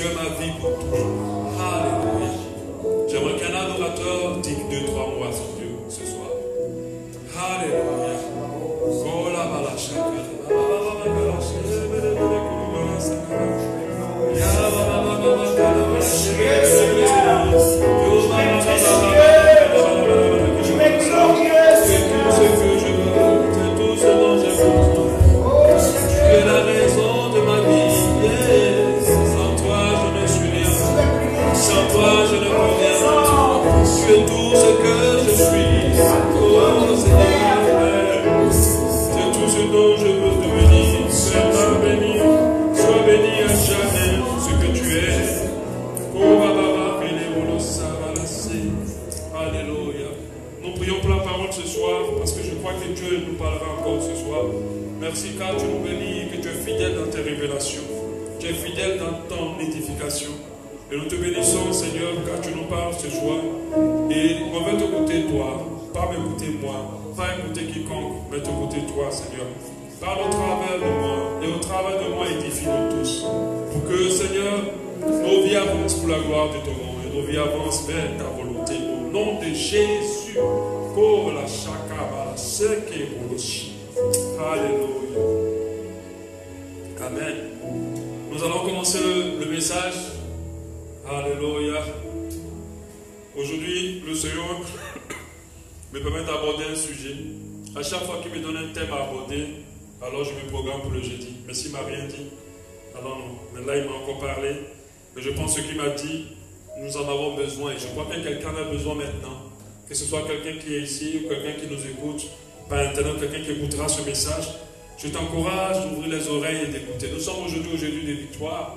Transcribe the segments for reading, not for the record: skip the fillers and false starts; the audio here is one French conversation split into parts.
tu es ma vie pour toujours. Alléluia. J'aimerais qu'un adorateur dise 2-3 mots à son Dieu ce soir. Alléluia. Oh la balachaka. Merci car tu nous bénis, que tu es fidèle dans tes révélations, tu es fidèle dans ton édification. Et nous te bénissons, Seigneur, car tu nous parles ce soir. Et on veut t'écouter toi, pas m'écouter moi, pas écouter quiconque, mais t'écouter toi, Seigneur. Parle au travers de moi, et au travers de moi, édifie-nous tous. Pour que, Seigneur, nos vies avancent pour la gloire de ton nom, et nos vies avancent vers ta volonté. Au nom de Jésus, Kola Shakaba, Seke Boloshi. Alléluia. Amen. Nous allons commencer le message. Alléluia. Aujourd'hui, le Seigneur me permet d'aborder un sujet. À chaque fois qu'il me donne un thème à aborder, alors je me programme pour le jeudi. Mais s'il ne m'a rien dit, alors non. Mais là, il m'a encore parlé. Mais je pense que ce qu'il m'a dit, nous en avons besoin. Et je crois que quelqu'un a besoin maintenant. Que ce soit quelqu'un qui est ici ou quelqu'un qui nous écoute par internet, quelqu'un qui écoutera ce message, je t'encourage d'ouvrir les oreilles et d'écouter. Nous sommes aujourd'hui des victoires.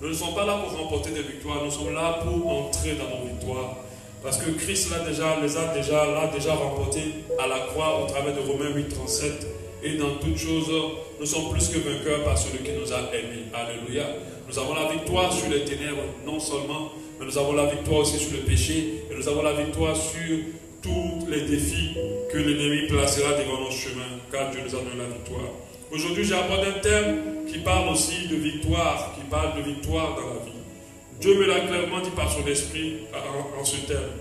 Nous ne sommes pas là pour remporter des victoires, nous sommes là pour entrer dans nos victoires. Parce que Christ les a déjà remportés à la croix au travers de Romains 8:37. Et dans toutes choses, nous sommes plus que vainqueurs par celui qui nous a aimés. Alléluia. Nous avons la victoire sur les ténèbres, non seulement, mais nous avons la victoire aussi sur le péché. Et nous avons la victoire sur tous les défis que l'ennemi placera devant nos chemins, car Dieu nous a donné la victoire. Aujourd'hui, j'aborde un thème qui parle aussi de victoire, qui parle de victoire dans la vie. Dieu me l'a clairement dit par son esprit en ce thème.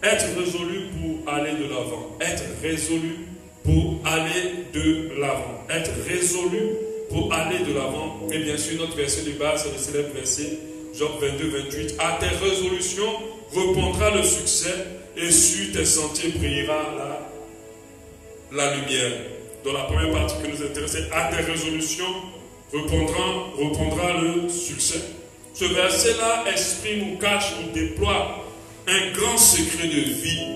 Être résolu pour aller de l'avant. Être résolu pour aller de l'avant. Être résolu pour aller de l'avant. Et bien sûr, notre verset de base, c'est le célèbre verset, Job 22-28. À tes résolutions répondra le succès, et sur tes sentiers brillera la lumière. Dans la première partie qui nous intéressait, à tes résolutions répondra le succès. Ce verset-là exprime ou cache ou déploie un grand secret de vie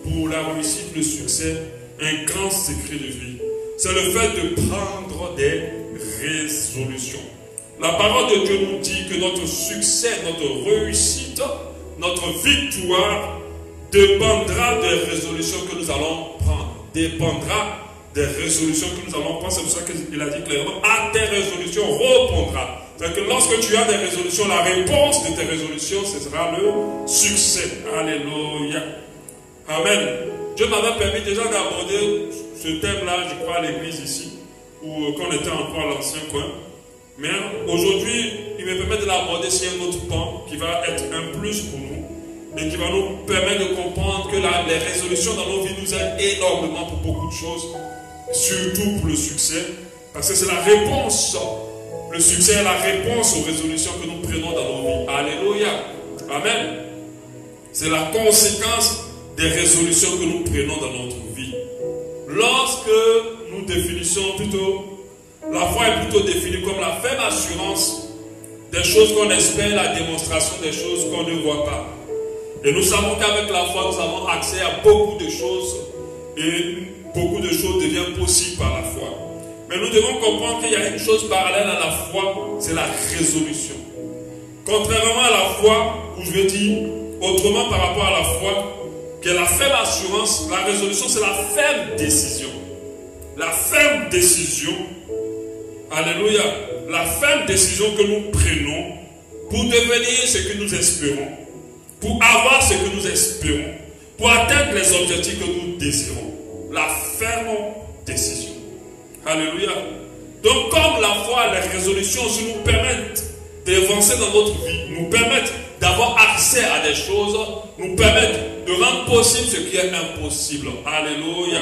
pour la réussite, le succès, un grand secret de vie. C'est le fait de prendre des résolutions. La parole de Dieu nous dit que notre succès, notre réussite, notre victoire dépendra des résolutions que nous allons prendre. Dépendra des résolutions que nous allons prendre. C'est pour ça qu'il a dit clairement, à tes résolutions répondra. C'est-à-dire que lorsque tu as des résolutions, la réponse de tes résolutions, ce sera le succès. Alléluia. Amen. Dieu m'avait permis déjà d'aborder ce thème-là, je crois, à l'église ici, où quand on était encore à l'ancien coin. Mais aujourd'hui, il me permet de l'aborder sur un autre pan qui va être un plus pour nous et qui va nous permettre de comprendre que les résolutions dans nos vies nous aident énormément pour beaucoup de choses, surtout pour le succès, parce que c'est la réponse. Le succès est la réponse aux résolutions que nous prenons dans nos vies. Alléluia. Amen. C'est la conséquence des résolutions que nous prenons dans notre vie. Lorsque nous définissons plutôt, la foi est plutôt définie comme la ferme assurance des choses qu'on espère, la démonstration des choses qu'on ne voit pas. Et nous savons qu'avec la foi, nous avons accès à beaucoup de choses et beaucoup de choses deviennent possibles par la foi. Mais nous devons comprendre qu'il y a une chose parallèle à la foi, c'est la résolution. Contrairement à la foi, ou je vais dire autrement par rapport à la foi, que la ferme assurance, la résolution, c'est la ferme décision. La ferme décision, alléluia, la ferme décision que nous prenons pour devenir ce que nous espérons, pour avoir ce que nous espérons, pour atteindre les objectifs que nous désirons. La ferme décision. Alléluia. Donc comme la foi, les résolutions nous permettent d'avancer dans notre vie, nous permettent d'avoir accès à des choses, nous permettent de rendre possible ce qui est impossible. Alléluia.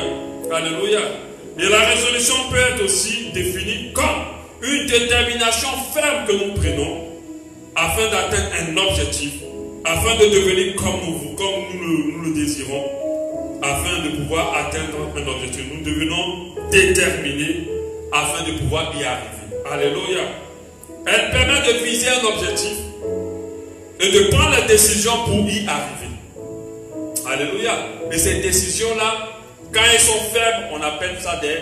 Alléluia. Et la résolution peut être aussi définie comme une détermination ferme que nous prenons afin d'atteindre un objectif, afin de devenir comme nous le désirons, afin de pouvoir atteindre un objectif. Nous devenons déterminés afin de pouvoir y arriver. Alléluia. Elle permet de viser un objectif et de prendre la décision pour y arriver. Alléluia. Et ces décisions-là, quand elles sont faibles, on appelle ça des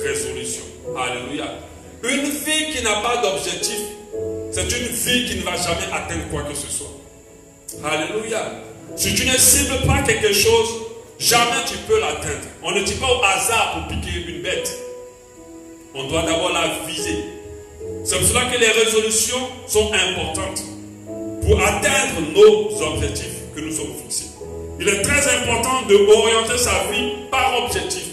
résolutions. Alléluia. Une vie qui n'a pas d'objectif, c'est une vie qui ne va jamais atteindre quoi que ce soit. Alléluia. Si tu ne cibles pas quelque chose, jamais tu peux l'atteindre. On ne dit pas au hasard pour piquer une bête. On doit d'abord la viser. C'est pour cela que les résolutions sont importantes pour atteindre nos objectifs que nous sommes fixés. Il est très important d'orienter sa vie par objectif.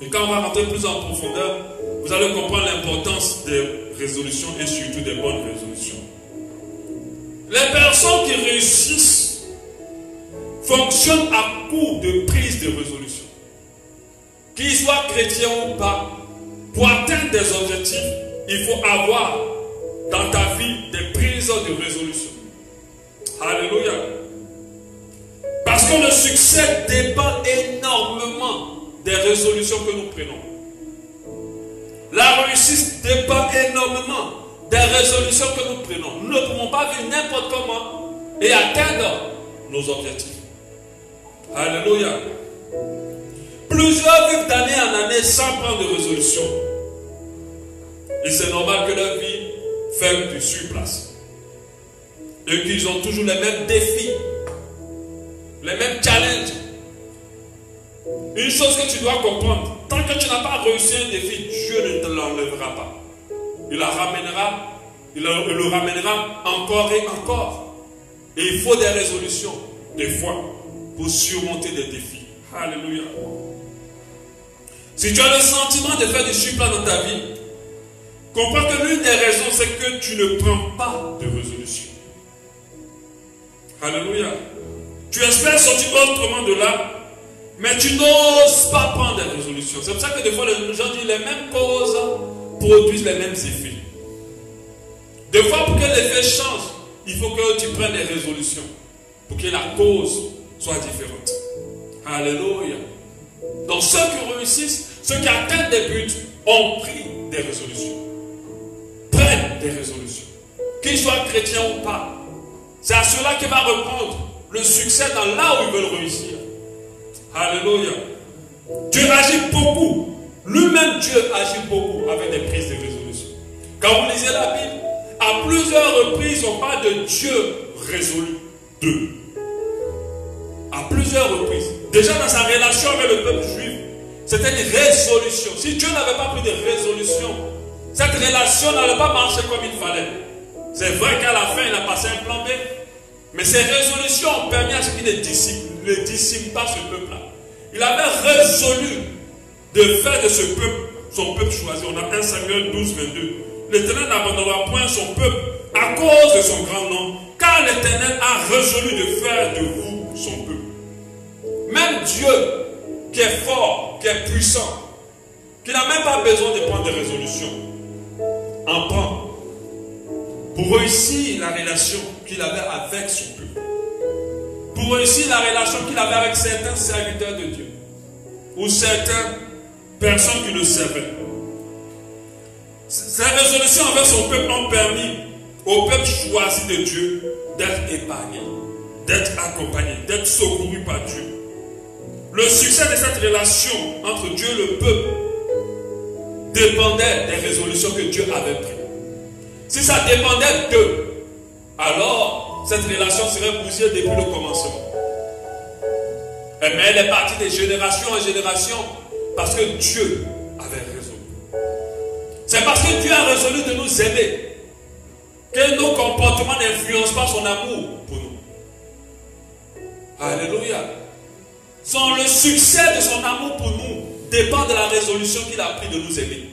Et quand on va rentrer plus en profondeur, vous allez comprendre l'importance des résolutions et surtout des bonnes résolutions. Les personnes qui réussissent fonctionnent à coup de prise de résolution. Qu'ils soient chrétiens ou pas, pour atteindre des objectifs, il faut avoir dans ta vie des prises de résolution. Alléluia. Parce que le succès dépend énormément des résolutions que nous prenons. La réussite dépend énormément des résolutions que nous prenons. Nous ne pouvons pas vivre n'importe comment et atteindre nos objectifs. Alléluia. Plusieurs vivent d'année en année sans prendre de résolution. Et c'est normal que leur vie fait du surplace. Et qu'ils ont toujours les mêmes défis, les mêmes challenges. Une chose que tu dois comprendre, tant que tu n'as pas réussi un défi, Dieu ne te l'enlèvera pas. Il le ramènera encore et encore. Et il faut des résolutions, des fois, pour surmonter des défis. Alléluia. Si tu as le sentiment de faire du surplace dans ta vie, comprends que l'une des raisons, c'est que tu ne prends pas de résolution. Alléluia. Tu espères sortir autrement de là, mais tu n'oses pas prendre des résolutions. C'est pour ça que des fois, les gens disent les mêmes causes produisent les mêmes effets. Des fois, pour que l'effet change, il faut que tu prennes des résolutions pour que la cause soit différente. Alléluia. Donc ceux qui réussissent, ceux qui atteignent des buts, ont pris des résolutions. Prennent des résolutions. Qu'ils soient chrétiens ou pas. C'est à cela qui va reprendre le succès dans là où ils veulent réussir. Alléluia. Dieu agit beaucoup. Lui-même Dieu agit beaucoup avec des prises de résolution. Quand vous lisez la Bible, à plusieurs reprises, on parle de Dieu résolu d'eux. À plusieurs reprises. Déjà dans sa relation avec le peuple juif, c'était une résolution. Si Dieu n'avait pas pris de résolution, cette relation n'allait pas marcher comme il fallait. C'est vrai qu'à la fin, il a passé un plan B. Mais ces résolutions ont permis à ce qu'il ne discipline pas ce peuple-là. Il avait résolu de faire de ce peuple son peuple choisi. On a 1 Samuel 12, 22. L'Éternel n'abandonnera point son peuple à cause de son grand nom, car l'Éternel a résolu de faire de vous son peuple. Même Dieu, qui est fort, qui est puissant, qui n'a même pas besoin de prendre des résolutions, en prend pour réussir la relation qu'il avait avec son peuple, pour réussir la relation qu'il avait avec certains serviteurs de Dieu, ou certaines personnes qui le servaient. Ces résolutions avec son peuple ont permis au peuple choisi de Dieu d'être épargné, d'être accompagné, d'être secouru par Dieu. Le succès de cette relation entre Dieu et le peuple dépendait des résolutions que Dieu avait prises. Si ça dépendait d'eux, alors cette relation serait brisée depuis le commencement. Mais elle est partie de génération en génération parce que Dieu avait résolu. C'est parce que Dieu a résolu de nous aimer que nos comportements n'influencent pas son amour pour nous. Alléluia. Le succès de son amour pour nous dépend de la résolution qu'il a prise de nous aimer.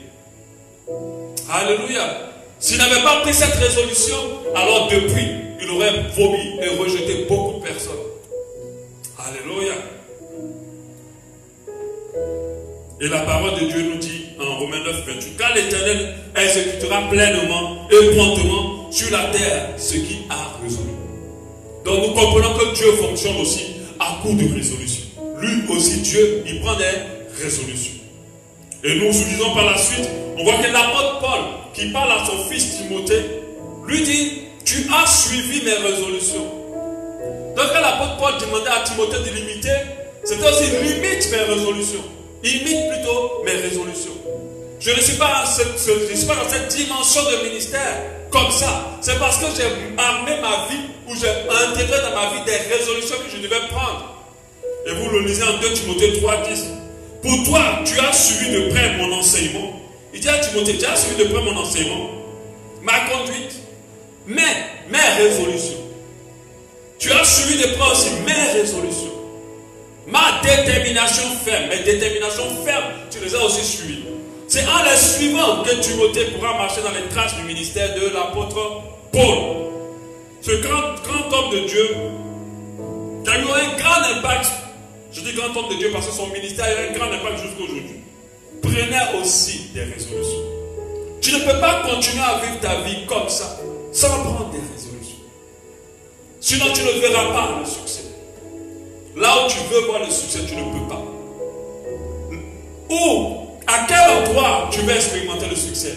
Alléluia. S'il n'avait pas pris cette résolution, alors depuis, il aurait vomi et rejeté beaucoup de personnes. Alléluia. Et la parole de Dieu nous dit en Romains 9, 28, car l'Éternel exécutera pleinement et promptement sur la terre ce qui a résolu. Donc nous comprenons que Dieu fonctionne aussi à coup de résolution. Lui aussi, Dieu, il prend des résolutions. Et nous lisons par la suite, on voit que l'apôtre Paul, qui parle à son fils Timothée, lui dit, tu as suivi mes résolutions. Donc quand l'apôtre Paul demandait à Timothée de l'imiter, c'était aussi limite mes résolutions. Imite plutôt mes résolutions. Je ne suis pas dans cette dimension de ministère comme ça. C'est parce que j'ai armé ma vie, ou j'ai intégré dans ma vie des résolutions que je devais prendre. Et vous le lisez en 2 Timothée 3, 10. Pour toi, tu as suivi de près mon enseignement. Il dit à Timothée, tu as suivi de près mon enseignement, ma conduite, mes résolutions. Tu as suivi de près aussi mes résolutions. Ma détermination ferme, mes déterminations fermes, tu les as aussi suivies. C'est en les suivant que Timothée pourra marcher dans les traces du ministère de l'apôtre Paul. Ce grand homme de Dieu, qui a eu un grand impact. Je dis grand homme de Dieu parce que son ministère a eu un grand impact jusqu'à aujourd'hui. Prenez aussi des résolutions. Tu ne peux pas continuer à vivre ta vie comme ça, sans prendre des résolutions. Sinon, tu ne verras pas le succès. Là où tu veux voir le succès, tu ne peux pas. Ou, à quel endroit tu veux expérimenter le succès?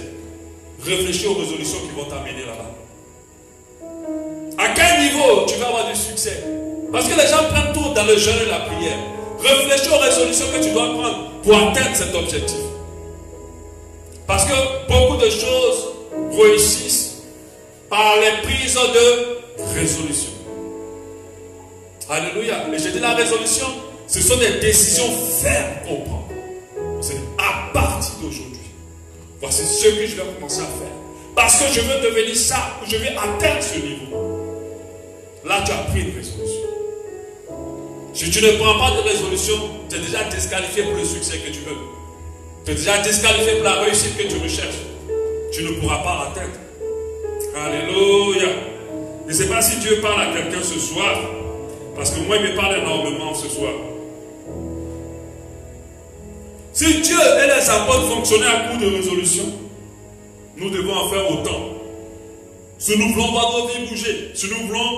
Réfléchis aux résolutions qui vont t'amener là-bas. À quel niveau tu vas avoir du succès? Parce que les gens prennent tout dans le jeûne et la prière. Réfléchis aux résolutions que tu dois prendre pour atteindre cet objectif. Parce que beaucoup de choses réussissent par les prises de résolution. Alléluia. Et j'ai dit la résolution, ce sont des décisions fermes qu'on prend. C'est à partir d'aujourd'hui. Voici ce que je vais commencer à faire. Parce que je veux devenir ça, ou je vais atteindre ce niveau. Là, tu as pris une résolution. Si tu ne prends pas de résolution, tu es déjà disqualifié pour le succès que tu veux. Tu es déjà disqualifié pour la réussite que tu recherches. Tu ne pourras pas atteindre. Alléluia. Je ne sais pas si Dieu parle à quelqu'un ce soir. Parce que moi, il me parle énormément ce soir. Si Dieu et les apôtres fonctionnaient à coup de résolution, nous devons en faire autant. Si nous voulons voir nos vies bouger, si nous voulons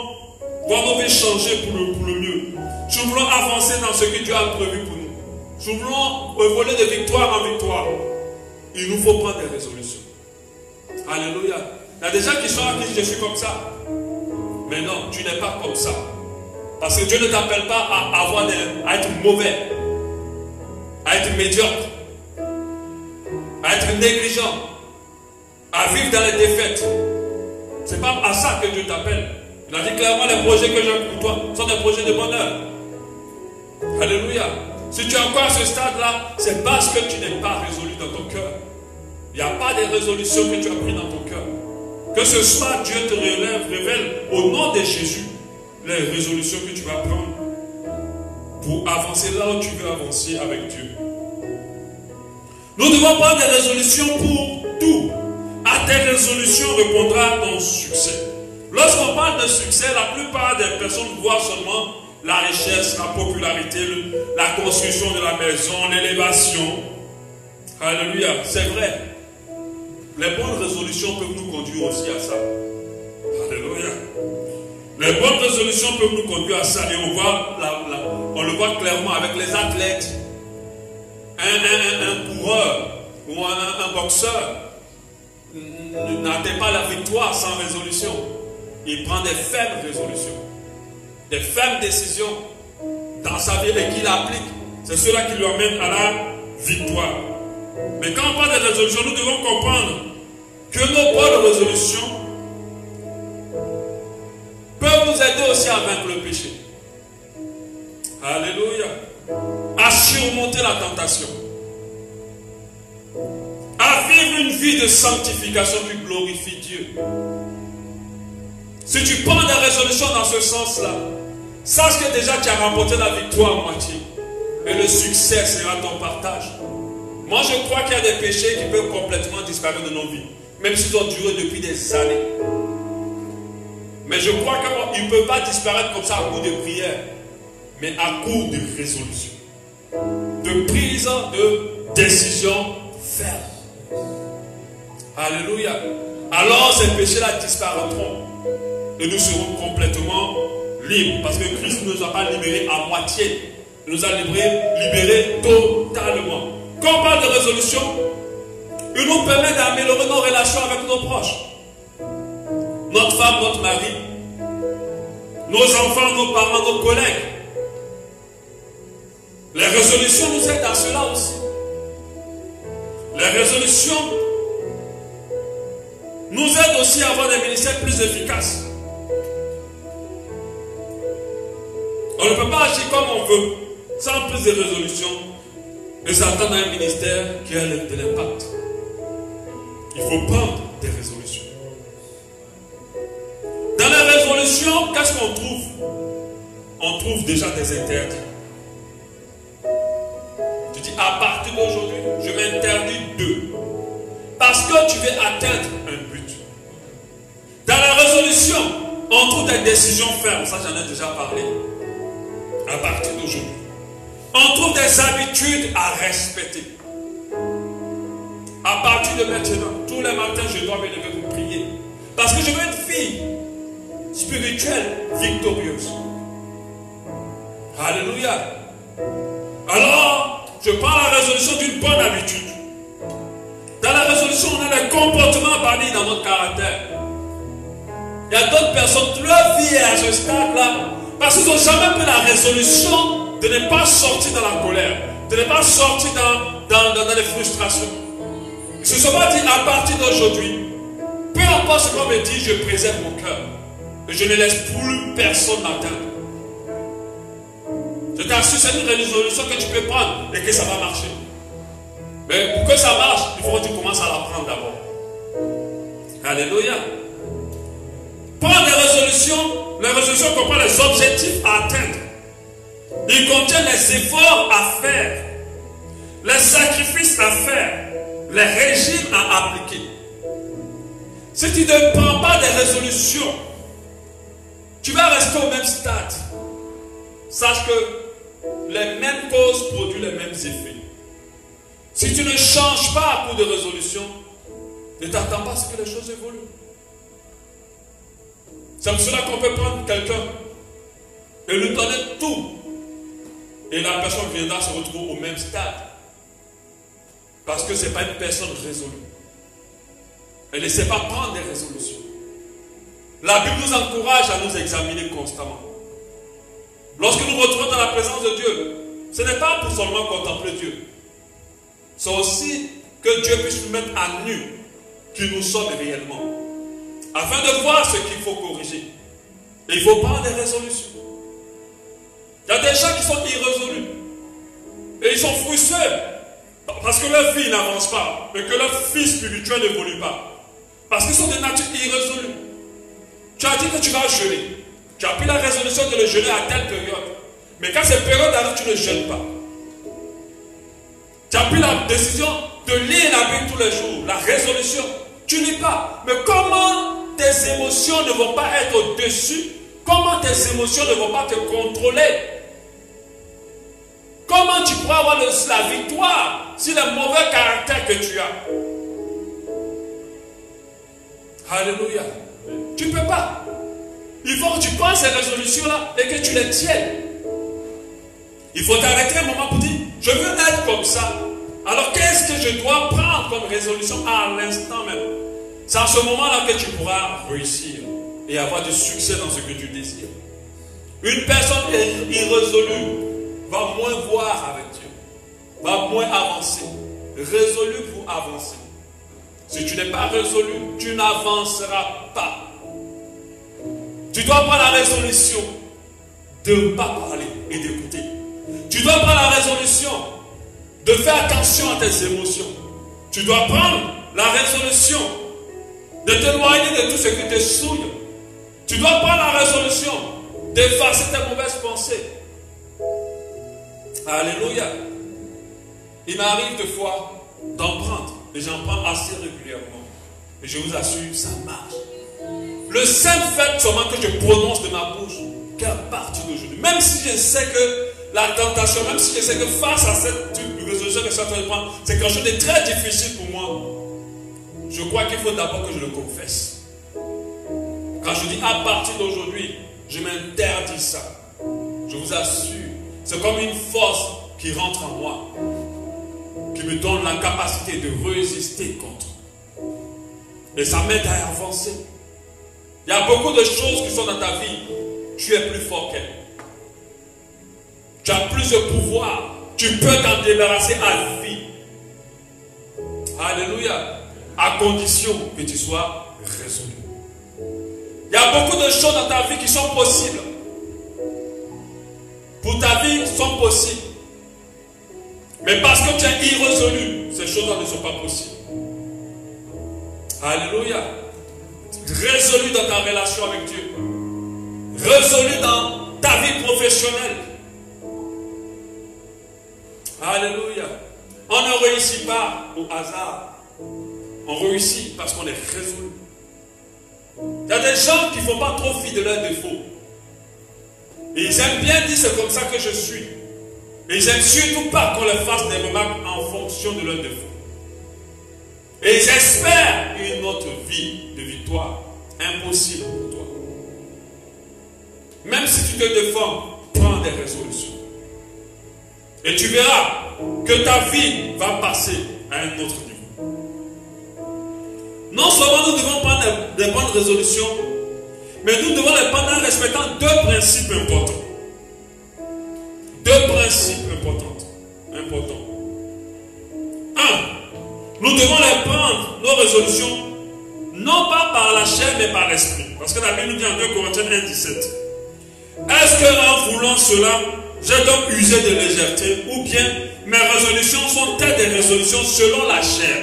voir nos vies changer pour le mieux, si nous voulons avancer dans ce que Dieu a prévu pour nous, si nous voulons voler de victoire en victoire, il nous faut prendre des résolutions. Alléluia. Il y a des gens qui sont à qui je suis comme ça. Mais non, tu n'es pas comme ça. Parce que Dieu ne t'appelle pas à être mauvais, à être médiocre, à être négligent, à vivre dans les défaites. Ce n'est pas à ça que Dieu t'appelle. Il a dit clairement, les projets que j'ai pour toi sont des projets de bonheur. Alléluia. Si tu es encore à ce stade-là, c'est parce que tu n'es pas résolu dans ton cœur. Il n'y a pas de résolution que tu as pris dans ton cœur. Que ce soit Dieu te révèle au nom de Jésus les résolutions que tu vas prendre pour avancer là où tu veux avancer avec Dieu. Nous devons prendre des résolutions pour tout. À tes résolutions répondra ton succès. Lorsqu'on parle de succès, la plupart des personnes voient seulement la richesse, la popularité, la construction de la maison, l'élévation. Alléluia, c'est vrai. Les bonnes résolutions peuvent nous conduire aussi à ça. Alléluia. Les bonnes résolutions peuvent nous conduire à ça. Et on le voit clairement avec les athlètes. Un coureur ou un boxeur n'atteint pas la victoire sans résolution. Il prend des fermes résolutions, des fermes décisions dans sa vie et qu'il applique. C'est cela qui lui amène à la victoire. Mais quand on parle de résolution, nous devons comprendre que nos bonnes résolutions peuvent nous aider aussi à vaincre le péché. Alléluia. À surmonter la tentation. À vivre une vie de sanctification qui glorifie Dieu. Si tu prends des résolutions dans ce sens-là, sache que déjà tu as remporté la victoire à moitié. Et le succès sera ton partage. Moi je crois qu'il y a des péchés qui peuvent complètement disparaître de nos vies. même s'ils ont duré depuis des années. Mais je crois qu'ils ne peuvent pas disparaître comme ça à coup de prière, mais à coup de résolution, de prise de décision ferme. Alléluia. Alors ces péchés-là disparaîtront et nous serons complètement libres, parce que Christ ne nous a pas libérés à moitié, il nous a libérés totalement. Quand on parle de résolution, il nous permet d'améliorer nos relations avec nos proches. Notre femme, notre mari, nos enfants, nos parents, nos collègues. Les résolutions nous aident à cela aussi. Les résolutions nous aident aussi à avoir des ministères plus efficaces. On ne peut pas agir comme on veut, sans plus de résolutions, et s'attendre à un ministère qui a de l'impact. Il faut prendre des résolutions. Dans les résolutions, qu'est-ce qu'on trouve? On trouve déjà des interdits. Tu dis, à partir d'aujourd'hui, je m'interdis de. Parce que tu veux atteindre un but. Dans la résolution, on trouve des décisions fermes. Ça, j'en ai déjà parlé. À partir d'aujourd'hui. On trouve des habitudes à respecter. À partir de maintenant, tous les matins, je dois me lever pour prier. Parce que je veux une fille spirituelle, victorieuse. Alléluia. Alors, je prends la résolution d'une bonne habitude. Dans la résolution, on a les comportements bannis dans notre caractère. Il y a d'autres personnes, leur vie est à ce stade-là, parce qu'ils n'ont jamais pris la résolution de ne pas sortir dans la colère, de ne pas sortir dans les frustrations. Ils se sont pas dit, à partir d'aujourd'hui, peu importe ce qu'on me dit, je préserve mon cœur. Et je ne laisse plus personne m'atteindre. Je t'assure, c'est une résolution que tu peux prendre et que ça va marcher. Mais pour que ça marche, il faut que tu commences à la prendre d'abord. Alléluia. Prendre des résolutions. Les résolutions comprennent les objectifs à atteindre. Ils contiennent les efforts à faire, les sacrifices à faire, les régimes à appliquer. Si tu ne prends pas des résolutions, tu vas rester au même stade. Sache que les mêmes causes produisent les mêmes effets. Si tu ne changes pas à coup de résolution, ne t'attends pas à ce que les choses évoluent. C'est pour cela qu'on peut prendre quelqu'un et lui donner tout. Et la personne viendra se retrouver au même stade. Parce que ce n'est pas une personne résolue. Elle ne sait pas prendre des résolutions. La Bible nous encourage à nous examiner constamment. Lorsque nous retrouvons dans la présence de Dieu, ce n'est pas pour seulement contempler Dieu. C'est aussi que Dieu puisse nous mettre à nu qui nous sommes réellement. Afin de voir ce qu'il faut corriger. Et il faut prendre des résolutions. Il y a des gens qui sont irrésolus. Et ils sont frustrés. Parce que leur vie n'avance pas. Et que leur vie spirituelle n'évolue pas. Parce qu'ils sont de nature irrésolue. Tu as dit que tu vas jeûner. Tu as pris la résolution de le jeûner à telle période. Mais quand cette période arrive, tu ne jeûnes pas. Tu as pris la décision de lire la Bible tous les jours. La résolution. Tu ne lis pas. Mais comment tes émotions ne vont pas être au-dessus? Comment tes émotions ne vont pas te contrôler? Comment tu pourras avoir la victoire si le mauvais caractère que tu as? Alléluia. Tu ne peux pas. Il faut que tu prennes ces résolutions-là et que tu les tiennes. Il faut t'arrêter un moment pour dire, je veux être comme ça. Alors qu'est-ce que je dois prendre comme résolution à l'instant même? C'est à ce moment-là que tu pourras réussir et avoir du succès dans ce que tu désires. Une personne irrésolue va moins voir avec Dieu, va moins avancer. Résolu pour avancer. Si tu n'es pas résolu, tu n'avanceras pas. Tu dois prendre la résolution de ne pas parler et d'écouter. Tu dois prendre la résolution de faire attention à tes émotions. Tu dois prendre la résolution de t'éloigner de tout ce qui te souille. Tu dois prendre la résolution d'effacer tes mauvaises pensées. Alléluia. Il m'arrive des fois d'en prendre, et j'en prends assez régulièrement. Et je vous assure, ça marche. Le simple fait seulement que je prononce de ma bouche qu'à partir d'aujourd'hui, même si je sais que la tentation, même si je sais que face à cette résolution que je suis en train de prendre, c'est quelque chose de très difficile pour moi, je crois qu'il faut d'abord que je le confesse. Quand je dis à partir d'aujourd'hui, je m'interdis ça. Je vous assure, c'est comme une force qui rentre en moi, qui me donne la capacité de résister contre. Et ça m'aide à avancer. Il y a beaucoup de choses qui sont dans ta vie. Tu es plus fort qu'elle. Tu as plus de pouvoir. Tu peux t'en débarrasser à vie. Alléluia. À condition que tu sois résolu. Il y a beaucoup de choses dans ta vie qui sont possibles. Pour ta vie, sont possibles. Mais parce que tu es irrésolu, ces choses-là ne sont pas possibles. Alléluia. Résolu dans ta relation avec Dieu. Résolu dans ta vie professionnelle. Alléluia. On ne réussit pas au hasard. On réussit parce qu'on est résolu. Il y a des gens qui ne font pas trop fi de leurs défauts. Et ils aiment bien dire c'est comme ça que je suis. Et ils n'aiment surtout pas qu'on leur fasse des remarques en fonction de leurs défauts. Et ils espèrent une autre vie de victoire. Impossible pour toi. Même si tu te défends, prends des résolutions. Et tu verras que ta vie va passer à un autre niveau. Non seulement nous devons prendre des bonnes résolutions, mais nous devons les prendre en respectant deux principes importants. Deux principes importants. Un, nous devons les prendre, nos résolutions, non pas par la chair, mais par l'esprit. Parce que la Bible nous dit en 2 Corinthiens 1, 17. Est-ce qu'en voulant cela, j'ai donc usé de légèreté, ou bien mes résolutions sont-elles des résolutions selon la chair?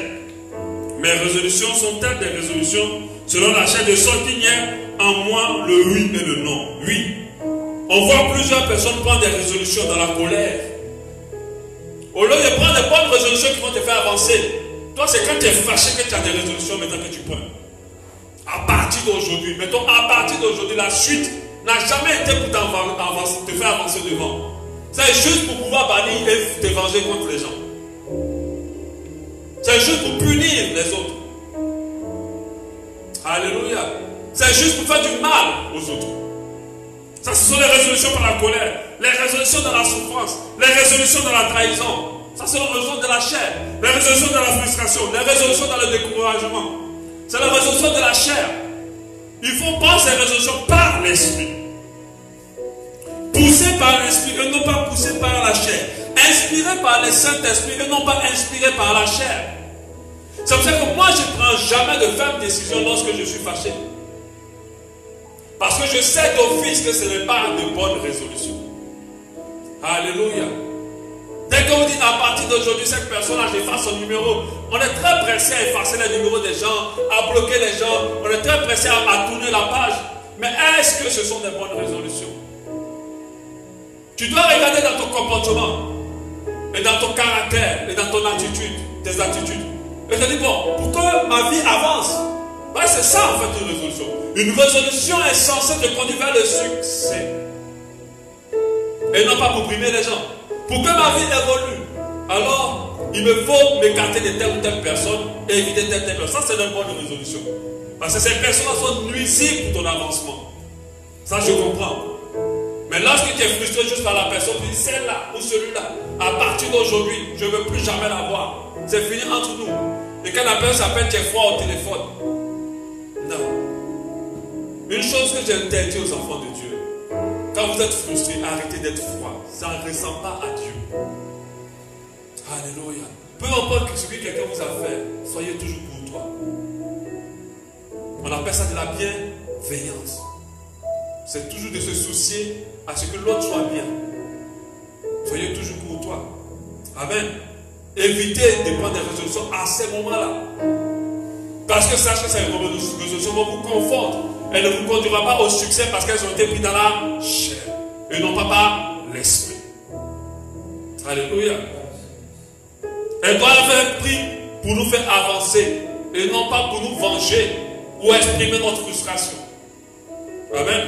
Mes résolutions sont-elles des résolutions selon la chair, de sorte qu'il y ait en moi le oui et le non? Oui. On voit plusieurs personnes prendre des résolutions dans la colère. Au lieu de prendre des bonnes résolutions qui vont te faire avancer, toi c'est quand tu es fâché que tu as des résolutions maintenant que tu prends. À partir d'aujourd'hui, mettons à partir d'aujourd'hui, la suite n'a jamais été pour te faire avancer devant. C'est juste pour pouvoir bannir et te venger contre les gens. C'est juste pour punir les autres. Alléluia. C'est juste pour faire du mal aux autres. Ça, ce sont les résolutions par la colère, les résolutions dans la souffrance, les résolutions dans la trahison. Ça, c'est les résolutions de la chair, les résolutions dans la frustration, les résolutions dans le découragement. C'est la résolution de la chair. Il faut prendre ces résolutions par l'esprit. Poussé par l'esprit et non pas poussé par la chair. Inspiré par le Saint-Esprit et non pas inspiré par la chair. C'est pour ça que moi je ne prends jamais de ferme décision lorsque je suis fâché. Parce que je sais d'office que ce n'est pas de bonnes résolutions. Alléluia. Dès qu'on dit à partir d'aujourd'hui, cette personne-là, j'efface son numéro, on est très pressé à effacer les numéros des gens, à bloquer les gens, on est très pressé à tourner la page. Mais est-ce que ce sont des bonnes résolutions? Tu dois regarder dans ton comportement, et dans ton caractère, et dans ton attitude, tes attitudes. Et te dire, bon, pour que ma vie avance, ben c'est ça en fait une résolution. Une résolution est censée te conduire vers le succès. Et non pas pour brimer les gens. Pour que ma vie évolue, alors il me faut m'écarter de telle ou telle personne et éviter telle ou telle personne. Ça, c'est une bonne résolution. Parce que ces personnes sont nuisibles pour ton avancement. Ça, je comprends. Mais lorsque tu es frustré juste par la personne, tu dis celle-là ou celui-là, à partir d'aujourd'hui, je ne veux plus jamais la voir. C'est fini entre nous. Et quand la personne s'appelle, tu es froid au téléphone. Non. Une chose que j'interdis aux enfants de Dieu, quand vous êtes frustrés, arrêtez d'être froid. Ça ne ressemble pas à Dieu. Alléluia. Peu importe ce que quelqu'un vous a fait, soyez toujours courtois. On appelle ça de la bienveillance. C'est toujours de se soucier à ce que l'autre soit bien. Soyez toujours courtois. Amen. Évitez de prendre des résolutions à ces moments-là. Parce que sachez que ces résolutions vont vous conforter. Elles ne vous conduiront pas au succès parce qu'elles ont été prises dans la chair. Et non pas par l'esprit. Alléluia. Elles doivent être prises pour nous faire avancer et non pas pour nous venger ou exprimer notre frustration. Amen.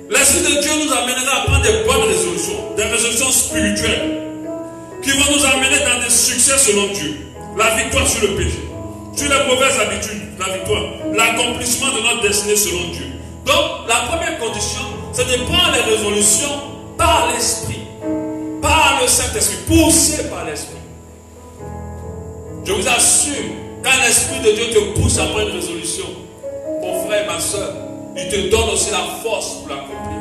L'Esprit de Dieu nous amènera à prendre des bonnes résolutions, des résolutions spirituelles, qui vont nous amener dans des succès selon Dieu. La victoire sur le péché, sur les mauvaises habitudes, la victoire, l'accomplissement de notre destinée selon Dieu. Donc, la première condition, c'est de prendre les résolutions par l'Esprit, par le Saint-Esprit, poussé par l'Esprit. Je vous assure, quand l'Esprit de Dieu te pousse à prendre une résolution, mon frère et ma soeur, il te donne aussi la force pour l'accomplir.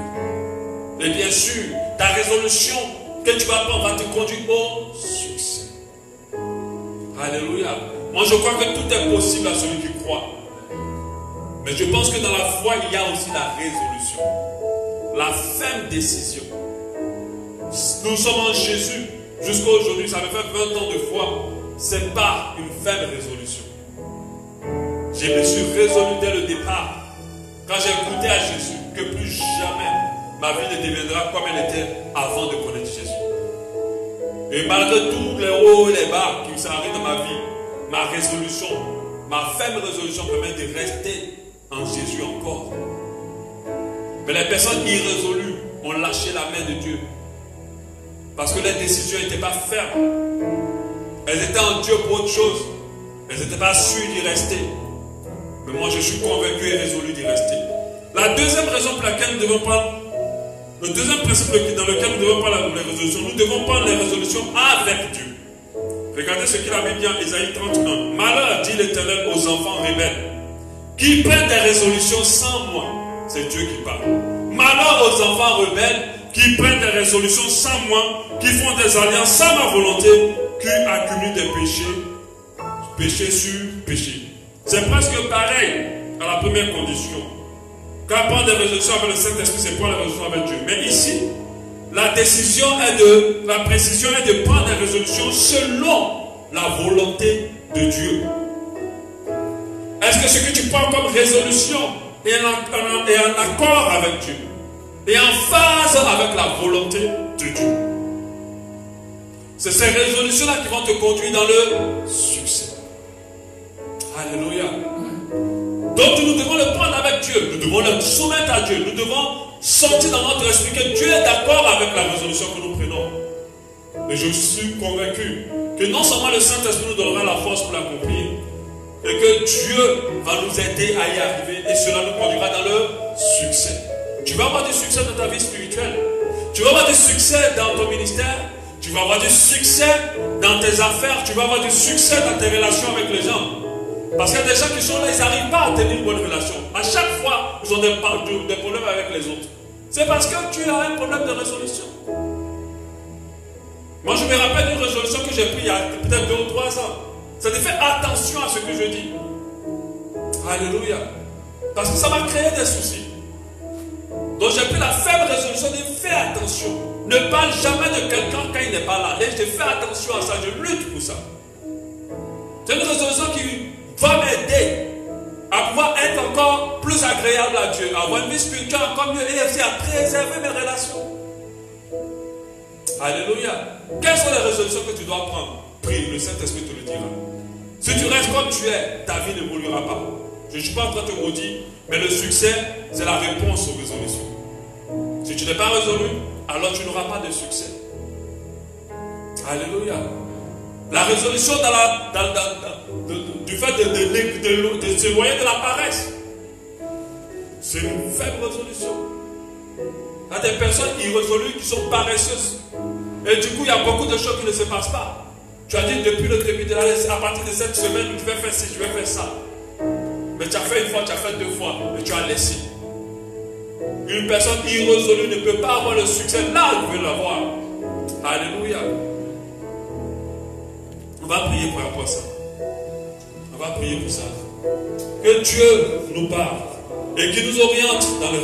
Et bien sûr, ta résolution que tu vas prendre va te conduire au succès. Alléluia. Moi, je crois que tout est possible à celui qui croit. Mais je pense que dans la foi, il y a aussi la résolution. La ferme décision. Nous sommes en Jésus. Jusqu'à aujourd'hui, ça me fait 20 ans de foi. C'est par une ferme résolution. Je me suis résolu dès le départ, quand j'ai goûté à Jésus, que plus jamais ma vie ne deviendra comme elle était avant de connaître Jésus. Et malgré tous les hauts et les bas qui s'arrivent dans ma vie, ma résolution, ma ferme résolution permet de rester en Jésus encore. Mais les personnes irrésolues ont lâché la main de Dieu parce que leurs décisions n'étaient pas fermes. Elles étaient en Dieu pour autre chose. Elles n'étaient pas sûres d'y rester. Mais moi, je suis convaincu et résolu d'y rester. La deuxième raison pour laquelle nous devons prendre, le deuxième principe dans lequel nous devons prendre les résolutions, nous devons prendre les résolutions avec Dieu. Regardez ce qu'il a mis bien, Ésaïe 31. Malheur, dit l'Éternel aux enfants rebelles, qui prennent des résolutions sans moi. C'est Dieu qui parle. Malheur aux enfants rebelles, qui prennent des résolutions sans moi, qui font des alliances sans ma volonté, qui accumulent des péchés, péché sur péché. C'est presque pareil à la première condition. Quand on prend des résolutions avec le Saint-Esprit, c'est prendre des résolutions avec Dieu. Mais ici, la précision est de prendre des résolutions selon la volonté de Dieu. Est-ce que ce que tu prends comme résolution est en accord avec Dieu? Et en phase avec la volonté de Dieu? C'est ces résolutions-là qui vont te conduire dans le succès. Alléluia. Donc nous devons le prendre avec Dieu. Nous devons le soumettre à Dieu. Nous devons sentir dans notre esprit que Dieu est d'accord avec la résolution que nous prenons. Et je suis convaincu que non seulement le Saint-Esprit nous donnera la force pour l'accomplir, et que Dieu va nous aider à y arriver, et cela nous conduira dans le succès. Tu vas avoir du succès dans ta vie spirituelle. Tu vas avoir du succès dans ton ministère. Tu vas avoir du succès dans tes affaires. Tu vas avoir du succès dans tes relations avec les gens. Parce qu'il y a des gens qui sont là, ils n'arrivent pas à tenir une bonne relation. À chaque fois, ils ont des problèmes avec les autres. C'est parce que tu as un problème de résolution. Moi, je me rappelle d'une résolution que j'ai prise il y a peut-être 2 ou 3 ans. Ça te fait attention à ce que je dis. Alléluia. Parce que ça m'a créé des soucis. Donc j'ai pris la faible résolution de faire attention. Ne parle jamais de quelqu'un quand il n'est pas là. Et je fais attention à ça, je lutte pour ça. C'est une résolution qui va m'aider à pouvoir être encore plus agréable à Dieu, à avoir une vie spirituelle encore mieux et aussi à préserver mes relations. Alléluia. Quelles sont les résolutions que tu dois prendre? Prie, le Saint-Esprit te le dira. Si tu restes comme tu es, ta vie n'évoluera pas. Je ne suis pas en train de te maudire, mais le succès, c'est la réponse aux résolutions. Si tu n'es pas résolu, alors tu n'auras pas de succès. Alléluia. La résolution du fait de s'éloigner de la paresse, c'est une faible résolution. Il y a des personnes irrésolues qui sont paresseuses. Et du coup, il y a beaucoup de choses qui ne se passent pas. Tu as dit depuis le début de l'année, à partir de cette semaine, tu vais faire ci, je vais faire ça. Mais tu as fait une fois, tu as fait 2 fois, et tu as laissé. Une personne irrésolue ne peut pas avoir le succès là où il veut l'avoir. Alléluia. On va prier pour rapport à ça. On va prier pour ça. Que Dieu nous parle et qu'il nous oriente dans le